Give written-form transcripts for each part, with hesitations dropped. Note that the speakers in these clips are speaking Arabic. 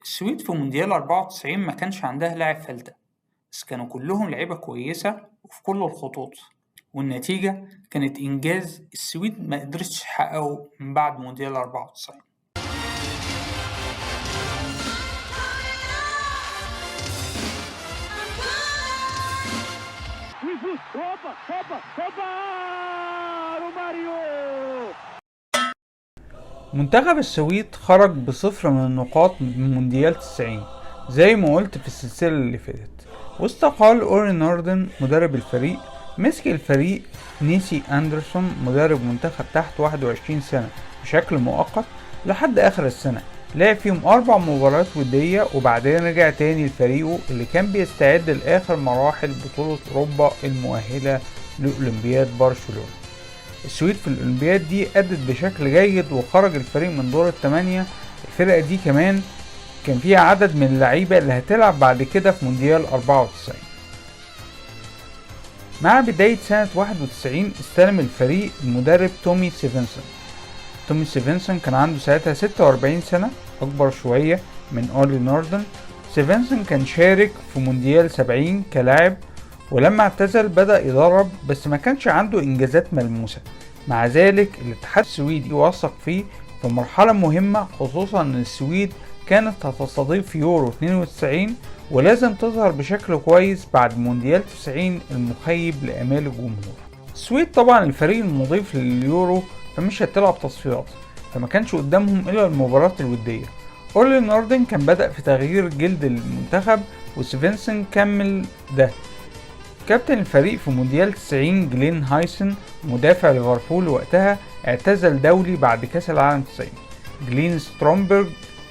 السويد في مونديال 94 ما كانش عندها لاعب فلتة، بس كانوا كلهم لعيبة كويسة وفي كل الخطوط، والنتيجة كانت إنجاز السويد ما قدرتش تحققه من بعد مونديال 94. منتخب السويد خرج بصفر من النقاط من مونديال 90 زي ما قلت في السلسلة اللي فاتت، واستقال أوري نوردن مدرب الفريق. مسك الفريق نيسي أندرسون مدرب منتخب تحت 21 سنة بشكل مؤقت لحد آخر السنة. لعب فيهم 4 مباريات ودية وبعدين رجع تاني لفريقه اللي كان بيستعد لآخر مراحل بطولة أوروبا المؤهلة لأولمبياد برشلونة. السويد في الأولمبياد دي أدت بشكل جيد وخرج الفريق من دور الثمانية. الفرقة دي كمان كان فيها عدد من اللعيبة اللي هتلعب بعد كده في مونديال 94. مع بداية سنة 91 استلم الفريق المدرب تومي سيفنسون. تومي سيفنسون كان عنده ساعتها 46 سنة، أكبر شوية من أولي نوردن. سيفنسون كان شارك في مونديال 70 كلاعب، ولما اعتزل بدأ يدرب بس ما كانش عنده إنجازات ملموسة. مع ذلك الاتحاد السويدي وثق فيه في مرحلة مهمة، خصوصا أن السويد كانت هتستضيف يورو 92 ولازم تظهر بشكل كويس بعد مونديال 90 المخيب لآمال الجمهور. السويد طبعا الفريق المضيف لليورو فمش هتلعب تصفيات، فما كانش قدامهم إلا المباراة الودية. أولي نوردن كان بدأ في تغيير جلد المنتخب وسيفنسون كمل ده. كابتن الفريق في مونديال 90 جلين هايسن مدافع ليفربول وقتها اعتزل دولي بعد كاس العالم 90. جلين سترومبرج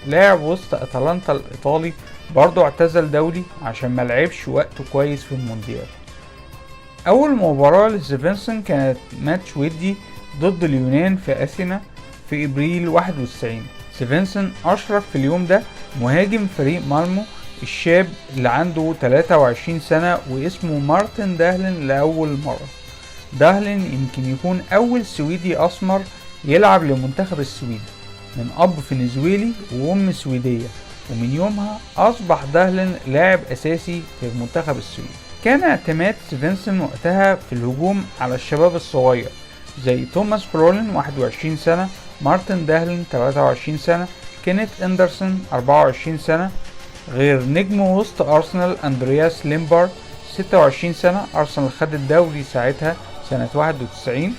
لاعب وسط اتلانتا الايطالي برضه اعتزل دولي عشان ملعبش وقته كويس في المونديال. اول مباراة لسيفنسون كانت ماتش ودي ضد اليونان في اثينا في ابريل 91. سيفنسون اشرك في اليوم ده مهاجم فريق مالمو الشاب اللي عنده 23 سنة واسمه مارتن داهلن لأول مرة. داهلن يمكن يكون أول سويدي أسمر يلعب لمنتخب السويد، من أب فنزويلي وأم سويدية، ومن يومها أصبح داهلن لاعب أساسي في منتخب السويد. كان اعتماد سيفنسون وقتها في الهجوم على الشباب الصغير زي توماس برولين 21 سنة، مارتن داهلن 23 سنة، كينيت اندرسون 24 سنة، غير نجم وسط أرسنال أندرياس ليمبارد 26 سنة. أرسنال خد الدوري ساعتها سنة 91.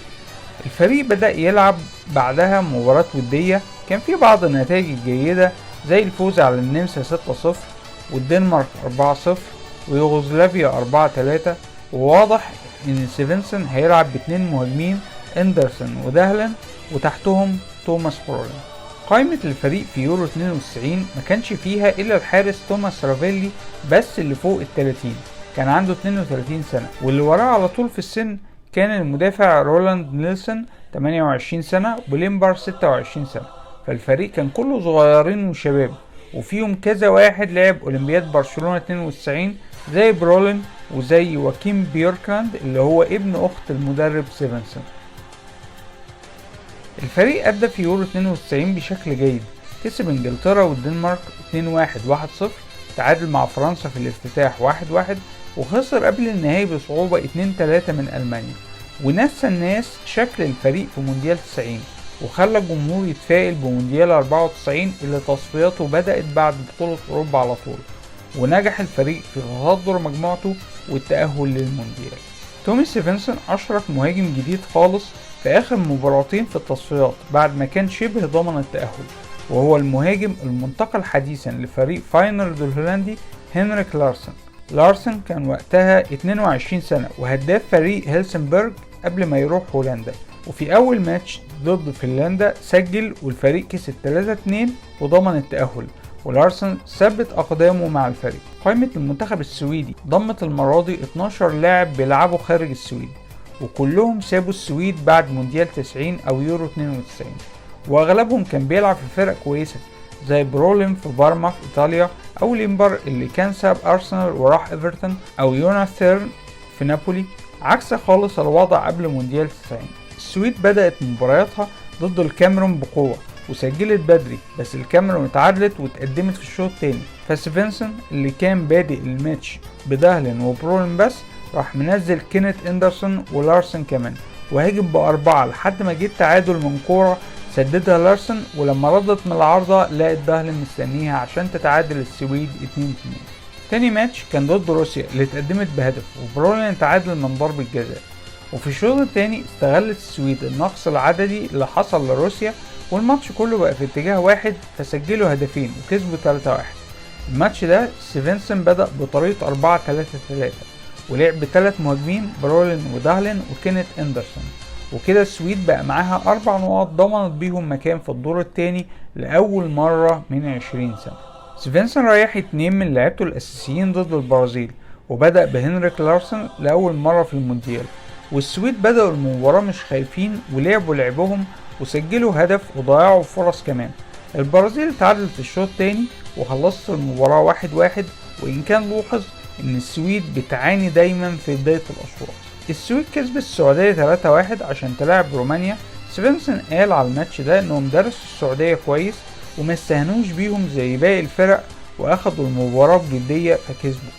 الفريق بدأ يلعب بعدها مباراة ودية كان في بعض النتائج الجيدة زي الفوز على النمسا 6-0 والدنمارك 4-0 ويوغوسلافيا 4-3. وواضح ان سيفنسون هيلعب باتنين مهاجمين اندرسون وداهلن وتحتهم توماس برولين. قائمة الفريق في يورو 92 ما كانش فيها إلا الحارس توماس رافيلي بس اللي فوق ال30، كان عنده 32 سنة، واللي وراه على طول في السن كان المدافع رولاند نيلسون 28 سنة وليمبر 26 سنة. فالفريق كان كله صغيرين وشباب، وفيهم كذا واحد لعب أولمبياد برشلونة 92 زي برولين وزي واكيم بيوركلاند اللي هو ابن أخت المدرب سيفنسون. الفريق أدى في يورو 92 بشكل جيد، كسب انجلترا والدنمارك 2-1 1-0، تعادل مع فرنسا في الافتتاح 1-1، وخسر قبل النهائي بصعوبة 2-3 من ألمانيا. ونسى الناس شكل الفريق في مونديال 90 وخلى الجمهور يتفائل بمونديال 94 اللي تصفياته بدأت بعد بطولة أوروبا على طول، ونجح الفريق في تصدر مجموعته والتأهل للمونديال. تومي سيفنسون أشرك مهاجم جديد خالص في آخر مباراتين في التصفيات بعد ما كان شبه ضمن التأهل، وهو المهاجم المنتقل حديثا لفريق فاينورد الهولندي هنريك لارسن. لارسن كان وقتها 22 سنة وهداف فريق هيلسنبرج قبل ما يروح هولندا، وفي أول ماتش ضد فنلندا سجل والفريق كسب 3-2 وضمن التأهل، ولارسن ثبت أقدامه مع الفريق. قائمة المنتخب السويدي ضمت المرة دي 12 لاعب بيلعبوا خارج السويد، وكلهم سابوا السويد بعد مونديال 90 أو يورو 92، وأغلبهم كان بيلعب في فرق كويسة زي برولين في بارما في إيطاليا، أو ليمبر اللي كان ساب أرسنال وراح إيفرتون، أو يوناس ثيرن في نابولي، عكس خالص الوضع قبل مونديال 90. السويد بدأت مبارياتها ضد الكاميرون بقوة وسجلت بدري، بس الكاميرون اتعادلت واتقدمت في الشوط التاني، فستيفنسون اللي كان بادئ الماتش بدهلن وبرولين بس راح منزل كينيث اندرسون ولارسن كمان، وهاجم بأربعة لحد ما جه التعادل من كورة سددها لارسن، ولما ردت من العارضة لقت دهلن مستنيها عشان تتعادل السويد 2-2. تاني ماتش كان ضد روسيا اللي اتقدمت بهدف، وبرولين تعادل من ضربة جزاء. وفي الشوط التاني استغلت السويد النقص العددي اللي حصل لروسيا، والماتش كله بقى في اتجاه واحد، فسجلوا هدفين وكسبوا 3-1. الماتش ده ستيفنسون بدأ بطريقة 4-3-3 ولعب ب3 مهاجمين، برولين ودهلن وكينيث اندرسون، وكده السويد بقى معاها 4 نقاط ضمنت بيهم مكان في الدور التاني لأول مرة من 20 سنة. ستيفنسون ريح 2 من لعيبته الأساسيين ضد البرازيل، وبدأ بهنريك لارسن لأول مرة في المونديال، والسويد بدأوا المباراة مش خايفين ولعبوا لعبهم وسجلوا هدف وضيعوا فرص كمان. البرازيل تعادلت الشوط التاني وخلصت المباراة 1-1، وإن كان لوحظ إن السويد بتعاني دايما في بداية الأشواط. السويد كسبت السعودية 3-1 عشان تلعب رومانيا. ستيفنسون قال على الماتش ده إنهم درسوا السعودية كويس وما استهانوش بيهم زي باقي الفرق وأخدوا المباراة بجدية فكسبوا.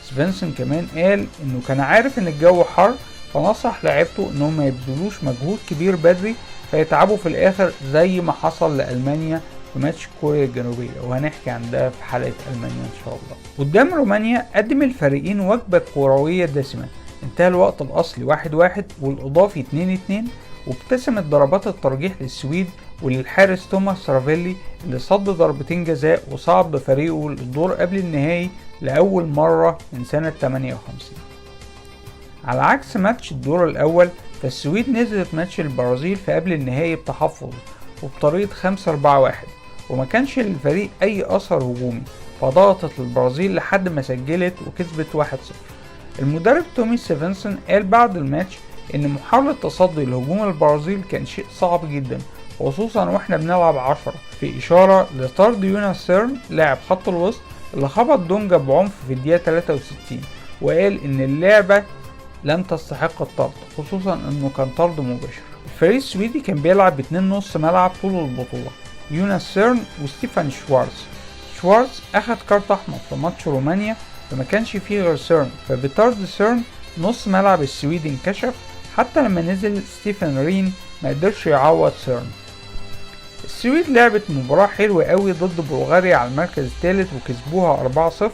ستيفنسون كمان قال إنه كان عارف إن الجو حر، فنصح لاعيبته إنهم ما يبذلوش مجهود كبير بدري فيتعبوا في الآخر زي ما حصل لألمانيا في ماتش كوريا الجنوبية، وهنحكي عن ده في حلقة ألمانيا إن شاء الله. قدام رومانيا قدم الفريقين وجبة كروية دسمة، انتهى الوقت الأصلي 1-1 والإضافي 2-2، وابتسمت ضربات الترجيح للسويد وللحارس توماس رافيلي اللي صد ضربتين جزاء وصعد بفريقه للدور قبل النهائي لأول مرة من سنة 58. على عكس ماتش الدور الأول، فالسويد نزلت ماتش البرازيل في قبل النهائي بتحفظ وبطريقة 5-4-1، وما كانش للفريق أي أثر هجومي، فضغطت البرازيل لحد ما سجلت وكسبت 1-0. المدرب تومي ستيفنسون قال بعد الماتش إن محاولة تصدي لهجوم البرازيل كان شيء صعب جدا، خصوصا واحنا بنلعب 10، في إشارة لطرد يوناس سيرن لاعب خط الوسط اللي خبط دونجا بعنف في الدقيقة 63، وقال إن اللعبة لم تستحق الطرد، خصوصا إنه كان طرد مباشر. الفريق السويدي كان بيلعب باتنين نص ملعب طول البطولة، يوناس سيرن وستيفان شوارتز. شوارتز أخد كارت أحمر في ماتش رومانيا فما كانش فيه غير سيرن، فبطرد سيرن نص ملعب السويدي انكشف، حتى لما نزل ستيفن رين ما قدرش يعوض سيرن. السويد لعبت مباراة حلوة قوي ضد بلغاريا على المركز الثالث وكسبوها 4-0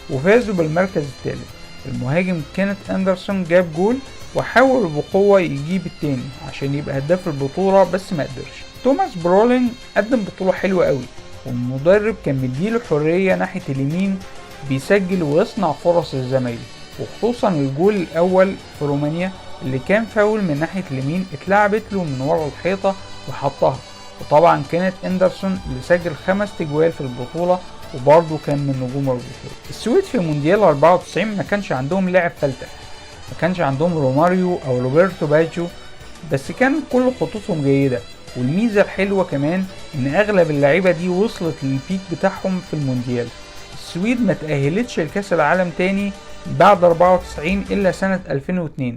وفازوا بالمركز الثالث. المهاجم كينيث اندرسون جاب جول وحاول بقوة يجيب التاني عشان يبقى هداف البطولة بس ما قدرش. توماس برولين قدم بطولة حلوة قوي، والمدرب كان مديله حرية ناحية اليمين بيسجل ويصنع فرص لزمايله، وخصوصا الجول الأول في رومانيا اللي كان فاول من ناحية اليمين اتلعبت له من ورا الحيطة وحطها. وطبعا كينيث اندرسون اللي سجل 5 تجوال في البطولة وبرضه كان من نجوم البطولة. السويد في مونديال 94 ما كانش عندهم لاعب فلتة، ما كانش عندهم روماريو او روبرتو باجيو، بس كان كل خطوطهم جيدة. والميزة الحلوة كمان ان اغلب اللعيبة دي وصلت للبيك بتاعهم في المونديال. السويد ما تأهلتش لكأس العالم تاني بعد 94 الا سنة 2002،